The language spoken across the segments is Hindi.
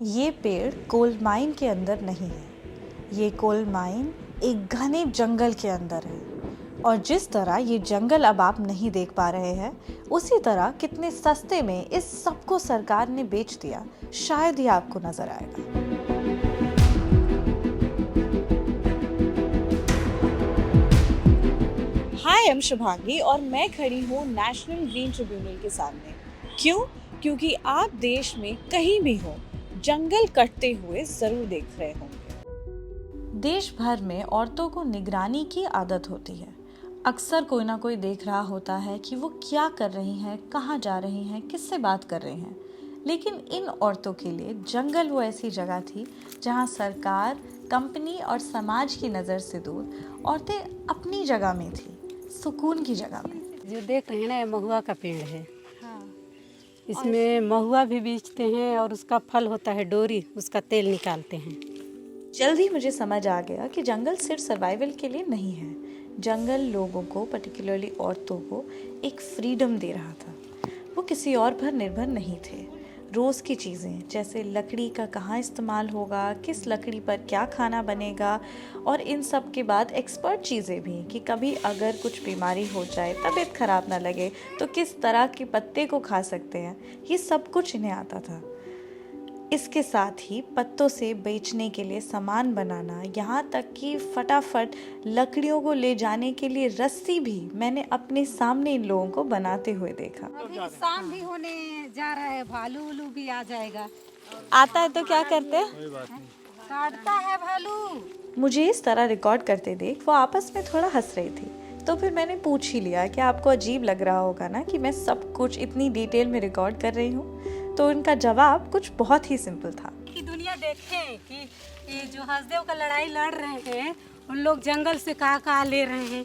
ये पेड़ कोल माइन के अंदर नहीं है। ये कोल माइन एक घने जंगल के अंदर है। और जिस तरह ये जंगल अब आप नहीं देख पा रहे हैं, उसी तरह कितने सस्ते में इस सबको सरकार ने बेच दिया, शायद ही आपको नजर आएगा। हाय, आई एम शुभांगी और मैं खड़ी हूँ नेशनल ग्रीन ट्रिब्यूनल के सामने। क्यों? क्योंकि आप देश में कहीं भी हो, जंगल कटते हुए जरूर देख रहे होंगे। देश भर में औरतों को निगरानी की आदत होती है। अक्सर कोई ना कोई देख रहा होता है कि वो क्या कर रही हैं, कहाँ जा रही हैं, किससे बात कर रही हैं। लेकिन इन औरतों के लिए जंगल वो ऐसी जगह थी जहाँ सरकार, कंपनी और समाज की नज़र से दूर औरतें अपनी जगह में थी, सुकून की जगह में। जो देख रहे हैं ना, ये महुआ का पेड़ है। इसमें महुआ भी बेचते हैं और उसका फल होता है डोरी, उसका तेल निकालते हैं। जल्द ही मुझे समझ आ गया कि जंगल सिर्फ सर्वाइवल के लिए नहीं है। जंगल लोगों को, पर्टिकुलरली औरतों को, एक फ्रीडम दे रहा था। वो किसी और पर निर्भर नहीं थे। रोज़ की चीज़ें जैसे लकड़ी का कहाँ इस्तेमाल होगा, किस लकड़ी पर क्या खाना बनेगा, और इन सब के बाद एक्सपर्ट चीज़ें भी कि कभी अगर कुछ बीमारी हो जाए, तबीयत ख़राब ना लगे तो किस तरह के पत्ते को खा सकते हैं, ये सब कुछ इन्हें आता था। इसके साथ ही पत्तों से बेचने के लिए सामान बनाना, यहाँ तक कि फटाफट लकड़ियों को ले जाने के लिए रस्सी भी मैंने अपने सामने इन लोगों को बनाते हुए देखा। अभी शाम भी होने जा रहा है, भालू उलू भी आ जाएगा। आता है तो क्या करते हैं? काटता है भालू। मुझे इस तरह रिकॉर्ड करते देख वो आपस में थोड़ा हंस रही थी, तो फिर मैंने पूछ ही लिया कि आपको अजीब लग रहा होगा ना कि मैं सब कुछ इतनी डिटेल में रिकॉर्ड कर रही हूँ। तो उनका जवाब कुछ बहुत ही सिंपल था कि दुनिया देखे कि ये जो हसदेव का लड़ाई लड़ रहे हैं, उन लोग जंगल से कहाँ ले रहे हैं।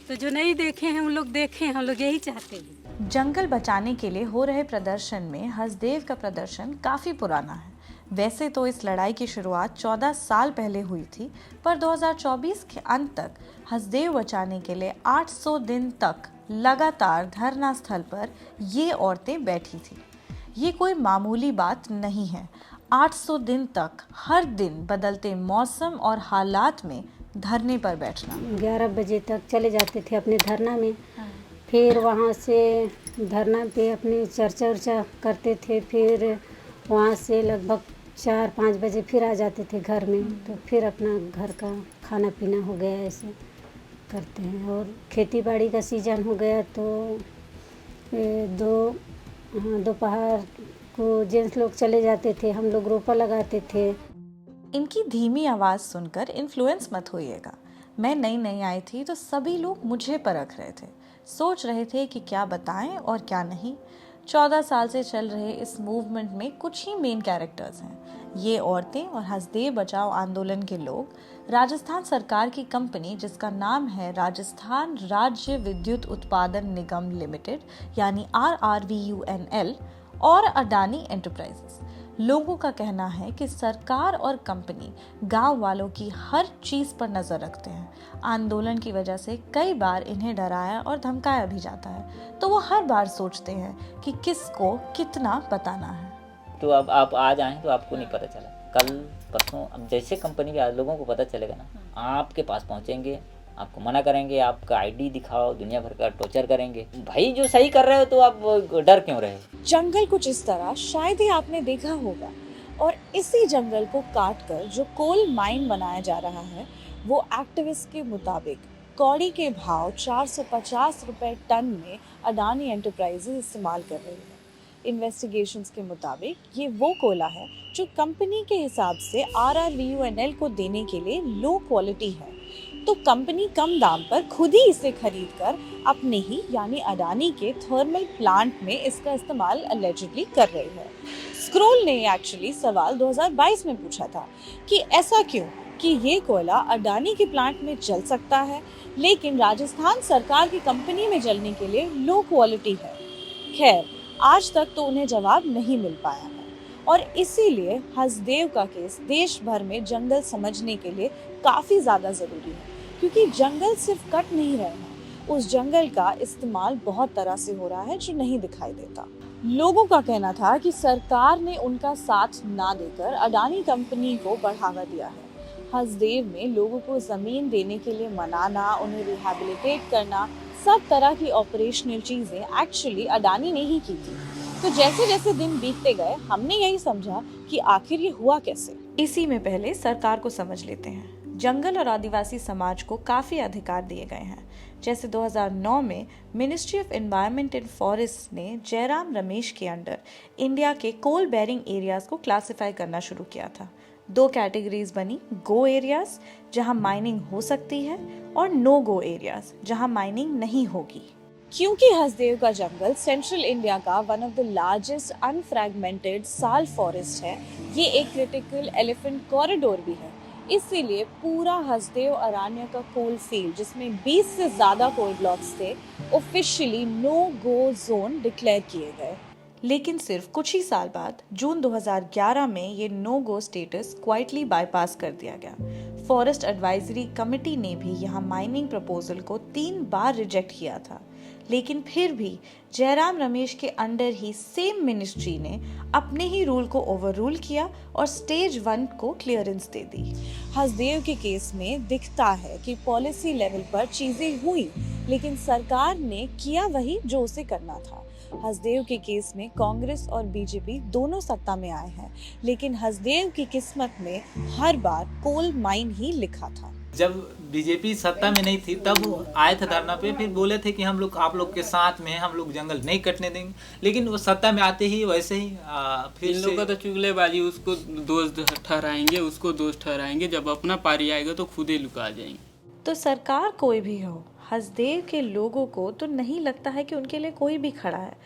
तो जो नहीं देखे हैं उन लोग देखें, हम लोग यही चाहते हैं। जंगल बचाने के लिए हो रहे प्रदर्शन में हसदेव का प्रदर्शन काफ़ी पुराना है। वैसे तो इस लड़ाई की शुरुआत 14 साल पहले हुई थी, पर 2024 के अंत तक हसदेव बचाने के लिए 800 दिन तक लगातार धरना स्थल पर ये औरतें बैठी थी। ये कोई मामूली बात नहीं है। 800 दिन तक हर दिन बदलते मौसम और हालात में धरने पर बैठना। 11 बजे तक चले जाते थे अपने धरना में। फिर वहाँ से धरना पे अपनी चर्चा उर्चा करते थे। फिर वहाँ से लगभग 4-5 बजे फिर आ जाते थे घर में। तो फिर अपना घर का खाना पीना हो गया, ऐसे करते हैं। और खेती बाड़ी का सीजन हो गया तो दोपहर को जेंट्स लोग चले जाते थे, हम लोग रोपा लगाते थे। इनकी धीमी आवाज़ सुनकर इन्फ्लुएंस मत होइएगा। मैं नई आई थी तो सभी लोग मुझे परख रहे थे, सोच रहे थे कि क्या बताएं और क्या नहीं। 14 साल से चल रहे इस मूवमेंट में कुछ ही मेन कैरेक्टर्स हैं। ये औरतें और हसदेव बचाओ आंदोलन के लोग, राजस्थान सरकार की कंपनी जिसका नाम है राजस्थान राज्य विद्युत उत्पादन निगम लिमिटेड यानी RRVUNL, और अडानी एंटरप्राइजेस। लोगों का कहना है कि सरकार और कंपनी गांव वालों की हर चीज़ पर नज़र रखते हैं। आंदोलन की वजह से कई बार इन्हें डराया और धमकाया भी जाता है, तो वो हर बार सोचते हैं कि किसको कितना बताना है। तो अब आप आज आए तो आपको नहीं पता चला, कल परसों अब जैसे कंपनी के लोगों को पता चलेगा ना, आपके पास पहुंचेंगे, आपको मना करेंगे, आपका आईडी दिखाओ, दुनिया भर का टॉर्चर करेंगे। भाई जो सही कर रहे हो तो आप डर क्यों रहे हो? जंगल कुछ इस तरह शायद ही आपने देखा होगा, और इसी जंगल को काटकर जो कोल माइन बनाया जा रहा है, वो एक्टिविस्ट के मुताबिक कौड़ी के भाव 450 रुपए टन में अडानी एंटरप्राइजेस इस्तेमाल कर रही है। इन्वेस्टिगेशंस के मुताबिक ये वो कोयला है जो कंपनी के हिसाब से RRVUNL को देने के लिए लो क्वालिटी है। तो कंपनी कम दाम पर खुद ही इसे खरीद कर अपने ही यानी अडानी के थर्मल प्लांट में इसका इस्तेमाल अलेजिडली कर रही है। स्क्रोल ने एक्चुअली सवाल 2022 में पूछा था कि ऐसा क्यों कि ये कोयला अडानी के प्लांट में जल सकता है, लेकिन राजस्थान सरकार की कंपनी में जलने के लिए लो क्वालिटी है। खैर, आज तक तो उन्हें जवाब नहीं मिल पाया है, और इसीलिए हसदेव का केस देश भर में जंगल समझने के लिए काफ़ी ज़्यादा ज़रूरी है, क्योंकि जंगल सिर्फ कट नहीं रहे हैं, उस जंगल का इस्तेमाल बहुत तरह से हो रहा है जो नहीं दिखाई देता। लोगों का कहना था कि सरकार ने उनका साथ ना देकर अडानी कंपनी को बढ़ावा दिया है। हसदेव में लोगों को जमीन देने के लिए मनाना, उन्हें रिहैबिलिटेट करना, सब तरह की ऑपरेशनल चीजें एक्चुअली अडानी ने ही की थी। तो जैसे जैसे दिन बीतते गए हमने यही समझा कि आखिर ये हुआ कैसे। इसी में पहले सरकार को समझ लेते हैं। जंगल और आदिवासी समाज को काफी अधिकार दिए गए हैं। जैसे 2009 में ministry of environment and forest ने जयराम रमेश के अंडर इंडिया के कोल बेरिंग एरियाज को क्लासिफाई करना शुरू किया था। 2 कैटेगरीज बनी, गो एरियाज जहां माइनिंग हो सकती है और नो गो एरियाज जहां माइनिंग नहीं होगी। क्योंकि हसदेव का जंगल सेंट्रल इंडिया का वन ऑफ द लार्जेस्ट अनफ्रैगमेंटेड साल फॉरेस्ट है, ये एक क्रिटिकल एलिफेंट कॉरिडोर भी है। इसीलिए पूरा हसदेव अरण्य का कोल फील्ड, जिसमें 20 से ज्यादा कोल ब्लॉक्स थे, ऑफिशियली नो गो जोन डिक्लेयर किए गए। लेकिन सिर्फ कुछ ही साल बाद जून 2011 में ये नो गो स्टेटस क्वाइटली बाईपास कर दिया गया। फॉरेस्ट एडवाइजरी कमेटी ने भी यहाँ माइनिंग प्रपोजल को 3 बार रिजेक्ट किया था, लेकिन फिर भी जयराम रमेश के अंडर ही सेम मिनिस्ट्री ने अपने ही रूल को ओवर रूल किया और स्टेज 1 को क्लियरेंस दे दी। हसदेव के केस में दिखता है कि पॉलिसी लेवल पर चीजें हुई, लेकिन सरकार ने किया वही जो उसे करना था। हसदेव के केस में कांग्रेस और बीजेपी दोनों सत्ता में आए हैं, लेकिन हसदेव की किस्मत में हर बार कोल माइन ही लिखा था। जब बीजेपी सत्ता में नहीं थी तब वो आए थे धरना पे, फिर बोले थे कि हम लोग आप लोग के साथ में हैं, हम लोग जंगल नहीं कटने देंगे। लेकिन वो सत्ता में आते ही वैसे ही फिर इन लोग का तो चुगलेबाजी, उसको दोष ठहराएंगे, उसको दोष ठहराएंगे, जब अपना पारी आएगा तो खुद ही लुका जाएंगे। तो सरकार कोई भी हो, हसदेव के लोगों को तो नहीं लगता है कि उनके लिए कोई भी खड़ा है।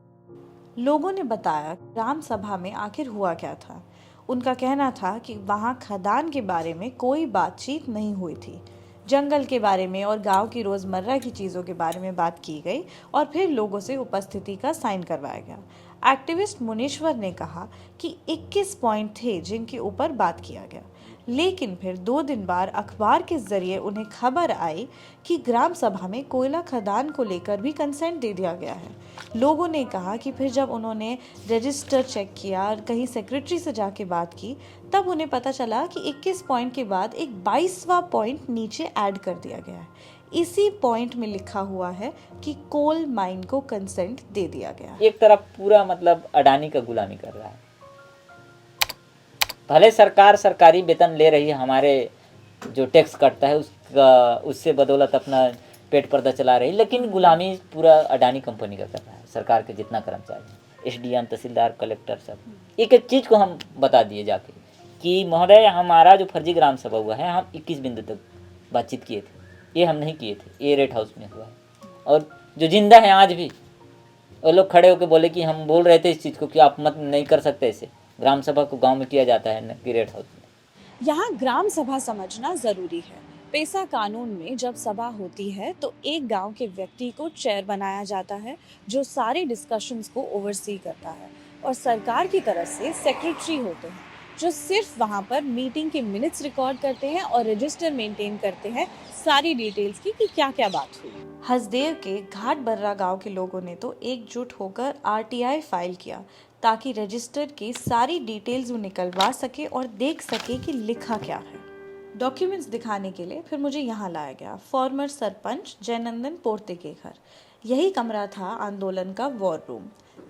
लोगों ने बताया ग्राम सभा में आखिर हुआ क्या था। उनका कहना था कि वहाँ खदान के बारे में कोई बातचीत नहीं हुई थी। जंगल के बारे में और गांव की रोज़मर्रा की चीज़ों के बारे में बात की गई और फिर लोगों से उपस्थिति का साइन करवाया गया। एक्टिविस्ट मुनीश्वर ने कहा कि 21 पॉइंट थे जिनके ऊपर बात किया गया, लेकिन फिर 2 दिन बाद अखबार के जरिए उन्हें खबर आई कि ग्राम सभा में कोयला खदान को लेकर भी कंसेंट दे दिया गया है। लोगों ने कहा कि फिर जब उन्होंने रजिस्टर चेक किया और कहीं सेक्रेटरी से जाके बात की, तब उन्हें पता चला कि 21 पॉइंट के बाद एक 22वां पॉइंट नीचे ऐड कर दिया गया है। इसी पॉइंट में लिखा हुआ है कि कोल माइन को कंसेंट दे दिया गया। एक तरफ पूरा मतलब अडानी का गुलामी कर रहा है। भले सरकार सरकारी वेतन ले रही है, हमारे जो टैक्स कटता है उससे बदौलत अपना पेट पर्दा चला रही है, लेकिन गुलामी पूरा अडानी कंपनी का कर रहा है। सरकार के जितना कर्मचारी, एसडीएम, तहसीलदार, कलेक्टर, सब एक एक चीज़ को हम बता दिए जाके कि महोदय हमारा जो फर्जी ग्राम सभा हुआ है, हम 21 बिंदु तक बातचीत किए थे, ये हम नहीं किए थे, ये रेट हाउस में हुआ है। और जो जिंदा है आज भी, वो लोग खड़े होकर बोले कि हम बोल रहे थे इस चीज़ को कि आप मत नहीं कर सकते, ऐसे ग्राम सभा को गांव में किया जाता है न कि रेट हाउस में। यहाँ ग्राम सभा समझना जरूरी है। पेसा कानून में जब सभा होती है तो एक गांव के व्यक्ति को चेयर बनाया जाता है, जो सारे डिस्कशंस को ओवरसी करता है, और सरकार की तरफ से सेक्रेटरी होते हैं, जो सिर्फ वहाँ पर मीटिंग के मिनट्स रिकॉर्ड करते हैं और रजिस्टर मेंटेन करते हैं सारी डिटेल्स की कि क्या क्या बात हुई। हसदेव के घाट बर्रा गांव के लोगों ने तो एकजुट होकर आरटीआई फाइल किया, ताकि रजिस्टर की सारी डिटेल्स वो निकलवा सके और देख सके कि लिखा क्या है। डॉक्यूमेंट्स दिखाने के लिए फिर मुझे यहाँ लाया गया, फॉर्मर सरपंच जयनंदन पोर्ते के घर। यही कमरा था आंदोलन का वॉर रूम।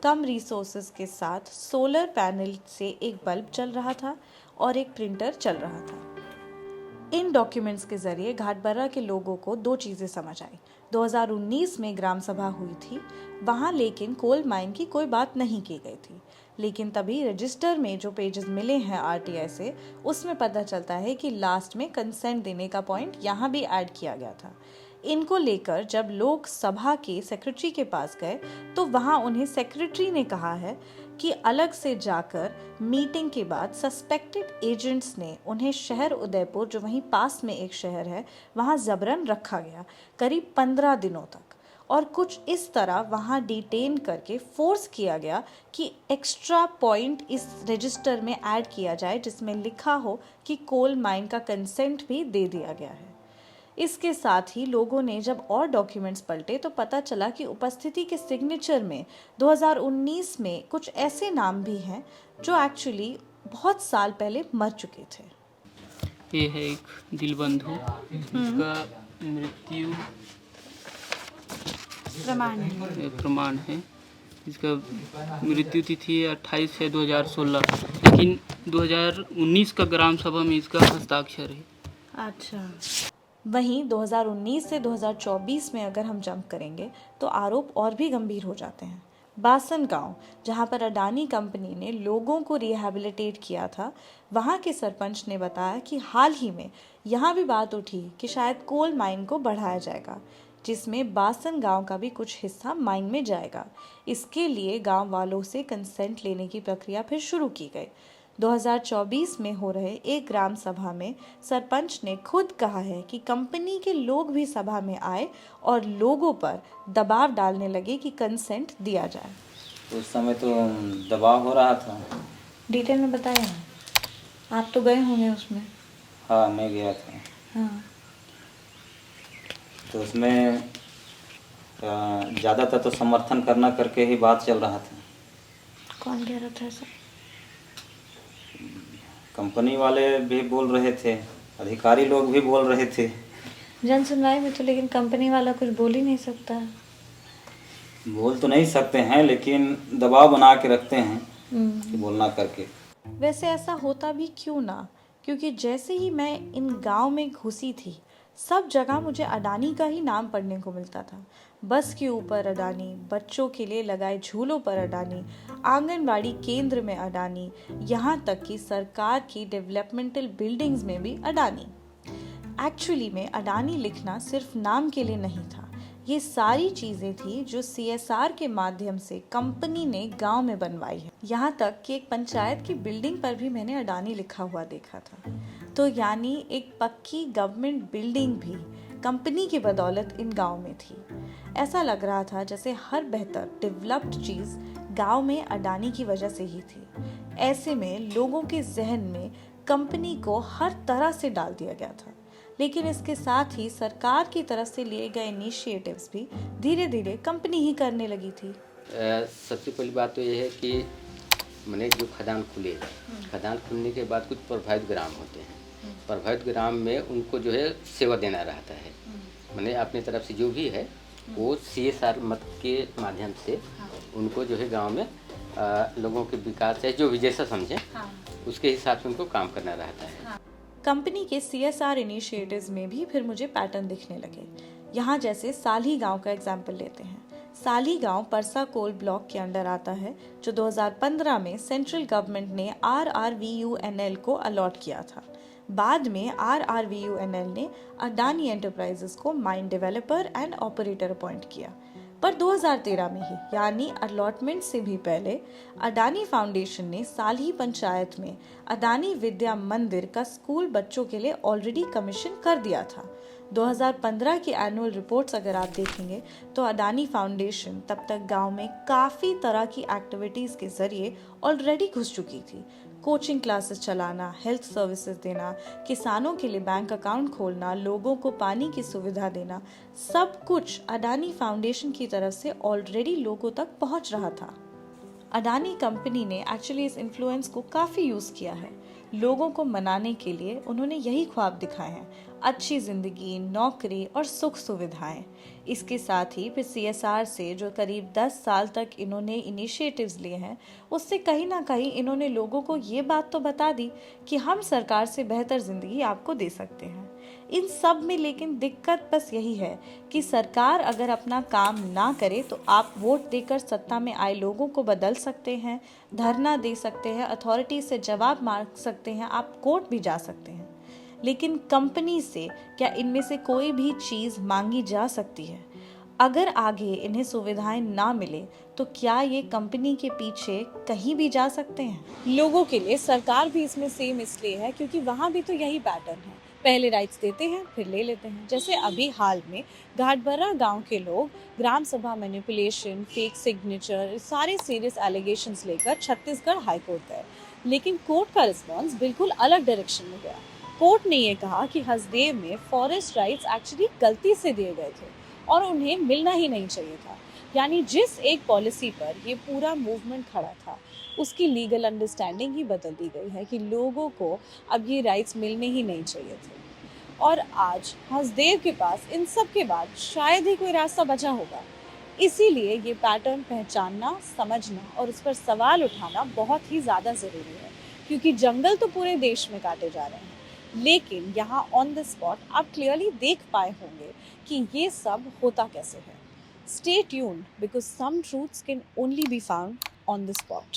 कम रिसोर्सेज के साथ सोलर पैनल से एक बल्ब चल रहा था और एक प्रिंटर चल रहा था। इन डॉक्यूमेंट्स के जरिए घाटबर्रा के लोगों को 2 चीज़ें समझ आई। 2019 में ग्राम सभा हुई थी वहाँ, लेकिन कोल माइन की कोई बात नहीं की गई थी। लेकिन तभी रजिस्टर में जो पेजेस मिले हैं आरटीआई से, उसमें पता चलता है कि लास्ट में कंसेंट देने का पॉइंट यहाँ भी ऐड किया गया था। इनको लेकर जब लोग सभा के सेक्रेटरी के पास गए तो वहाँ उन्हें सेक्रेटरी ने कहा है कि अलग से जाकर मीटिंग के बाद सस्पेक्टेड एजेंट्स ने उन्हें शहर उदयपुर, जो वहीं पास में एक शहर है, वहाँ जबरन रखा गया करीब 15 दिनों तक, और कुछ इस तरह वहाँ डिटेन करके फोर्स किया गया कि एक्स्ट्रा पॉइंट इस रजिस्टर में ऐड किया जाए जिसमें लिखा हो कि कोल माइन का कंसेंट भी दे दिया गया है। इसके साथ ही लोगों ने जब और डॉक्यूमेंट्स पलटे तो पता चला कि उपस्थिति के सिग्नेचर में 2019 में कुछ ऐसे नाम भी हैं जो एक्चुअली बहुत साल पहले मर चुके थे। ये है एक दिलबंधु, इसका मृत्यु प्रमाण है। इसका मृत्यु तिथि 28/6/2016, लेकिन 2019 का ग्राम सभा में इसका हस्ताक्षर है। अच्छा, वहीं 2019 से 2024 में अगर हम जंप करेंगे तो आरोप और भी गंभीर हो जाते हैं। बासन गांव, जहां पर अडानी कंपनी ने लोगों को रिहैबिलिटेट किया था, वहां के सरपंच ने बताया कि हाल ही में यहां भी बात उठी कि शायद कोल माइन को बढ़ाया जाएगा, जिसमें बासन गांव का भी कुछ हिस्सा माइन में जाएगा। इसके लिए गांव वालों से कंसेंट लेने की प्रक्रिया फिर शुरू की गई। 2024 में हो रहे एक ग्राम सभा में सरपंच ने खुद कहा है कि कंपनी के लोग भी सभा में आए और लोगों पर दबाव डालने लगे कि कंसेंट दिया जाए। उस समय तो दबाव हो रहा था। डिटेल में बताया ना, आप तो गए होंगे उसमें। हाँ, मैं गया था। हाँ, तो उसमें ज़्यादातर तो समर्थन करना करके ही बात चल रहा था। कौन कह रहा था ऐसा? कंपनी वाले भी बोल रहे थे, अधिकारी लोग भी बोल रहे थे। जन सुनवाई में तो लेकिन कंपनी वाला कुछ बोल ही नहीं सकता। बोल तो नहीं सकते हैं, लेकिन दबाव बना के रखते हैं कि बोलना करके। वैसे ऐसा होता भी क्यों ना, क्योंकि जैसे ही मैं इन गांव में घुसी थी, सब जगह मुझे अडानी का ही नाम पढ़ने को मिलता था। बस के ऊपर अडानी, बच्चों के लिए लगाए झूलों पर अडानी, आंगनबाड़ी केंद्र में अडानी, यहाँ तक कि सरकार की डेवलपमेंटल बिल्डिंग्स में भी अडानी। एक्चुअली में अडानी लिखना सिर्फ नाम के लिए नहीं था, ये सारी चीज़ें थी जो CSR के माध्यम से कंपनी ने गांव में बनवाई है। यहाँ तक कि एक पंचायत की बिल्डिंग पर भी मैंने अडानी लिखा हुआ देखा था। तो यानी एक पक्की गवर्नमेंट बिल्डिंग भी कंपनी की बदौलत इन गांव में थी। ऐसा लग रहा था जैसे हर बेहतर डेवलप्ड चीज़ गांव में अडानी की वजह से ही थी। ऐसे में लोगों के जहन में कंपनी को हर तरह से डाल दिया गया था। लेकिन इसके साथ ही सरकार की तरफ से लिए गए इनिशिएटिव्स भी धीरे धीरे कंपनी ही करने लगी थी। सबसे पहली बात तो ये है कि मैंने जो खदान खुले, खदान खुलने के बाद कुछ प्रभावित ग्राम होते हैं। प्रभावित ग्राम में उनको जो है सेवा देना रहता है। मैंने अपनी तरफ से जो भी है वो CSR मत के माध्यम से उनको जो है गांव में लोगों के विकास है, जो भी जैसा समझे उसके हिसाब से उनको काम करना रहता है। कंपनी के CSR इनिशिएटिव्स में भी फिर मुझे पैटर्न दिखने लगे। यहाँ जैसे साली गांव का एग्जाम्पल लेते हैं। साली गांव परसा कोल ब्लॉक के अंडर आता है, जो 2015 में सेंट्रल गवर्नमेंट ने RRVUNL को अलॉट किया था। बाद में RRVUNL ने अडानी एंटरप्राइजेस को mine developer and operator appoint किया। पर 2013 में ही, यानी अलॉटमेंट से भी पहले, अडानी फाउंडेशन ने साली पंचायत में अडानी विद्या मंदिर का स्कूल बच्चों के लिए ऑलरेडी कमीशन कर दिया था। 2015 की एनुअल रिपोर्ट्स अगर आप देखेंगे तो अडानी फाउंडेशन तब तक गांव में काफ़ी तरह की एक्टिविटीज़ के जरिए ऑलरेडी घुस चुकी थी। कोचिंग क्लासेस चलाना, हेल्थ सर्विसेज देना, किसानों के लिए बैंक अकाउंट खोलना, लोगों को पानी की सुविधा देना, सब कुछ अडानी फाउंडेशन की तरफ से ऑलरेडी लोगों तक पहुंच रहा था। अडानी कंपनी ने एक्चुअली इस इन्फ्लुएंस को काफ़ी यूज़ किया है। लोगों को मनाने के लिए उन्होंने यही ख्वाब दिखाए हैं, अच्छी ज़िंदगी, नौकरी और सुख सुविधाएं। इसके साथ ही फिर CSR से जो करीब 10 साल तक इन्होंने इनिशिएटिव्स लिए हैं, उससे कहीं ना कहीं इन्होंने लोगों को ये बात तो बता दी कि हम सरकार से बेहतर ज़िंदगी आपको दे सकते हैं। इन सब में लेकिन दिक्कत बस यही है कि सरकार अगर अपना काम ना करे तो आप वोट देकर सत्ता में आए लोगों को बदल सकते हैं, धरना दे सकते हैं, अथॉरिटी से जवाब मांग सकते हैं, आप कोर्ट भी जा सकते हैं। लेकिन कंपनी से क्या इनमें से कोई भी चीज़ मांगी जा सकती है? अगर आगे इन्हें सुविधाएं ना मिले तो क्या ये कंपनी के पीछे कहीं भी जा सकते हैं? लोगों के लिए सरकार भी इसमें सेम इसलिए है क्योंकि वहाँ भी तो यही पैटर्न है, पहले राइट्स देते हैं फिर ले लेते हैं। जैसे अभी हाल में घाटबर्रा गांव के लोग ग्राम सभा मैनिपुलेशन, फेक सिग्नेचर, सारे सीरियस एलिगेशंस लेकर छत्तीसगढ़ हाईकोर्ट गए, लेकिन कोर्ट का रिस्पॉन्स बिल्कुल अलग डायरेक्शन में गया। कोर्ट ने ये कहा कि हसदेव में फॉरेस्ट राइट्स एक्चुअली गलती से दिए गए थे और उन्हें मिलना ही नहीं चाहिए था। यानी जिस एक पॉलिसी पर ये पूरा मूवमेंट खड़ा था उसकी लीगल अंडरस्टैंडिंग ही बदल दी गई है कि लोगों को अब ये राइट्स मिलने ही नहीं चाहिए थे। और आज हसदेव के पास इन सब के बाद शायद ही कोई रास्ता बचा होगा। इसीलिए ये पैटर्न पहचानना, समझना और उस पर सवाल उठाना बहुत ही ज़्यादा ज़रूरी है, क्योंकि जंगल तो पूरे देश में काटे जा रहे हैं, लेकिन यहाँ ऑन द स्पॉट आप क्लियरली देख पाए होंगे कि ये सब होता कैसे है। Stay tuned because some truths can only be found on the spot.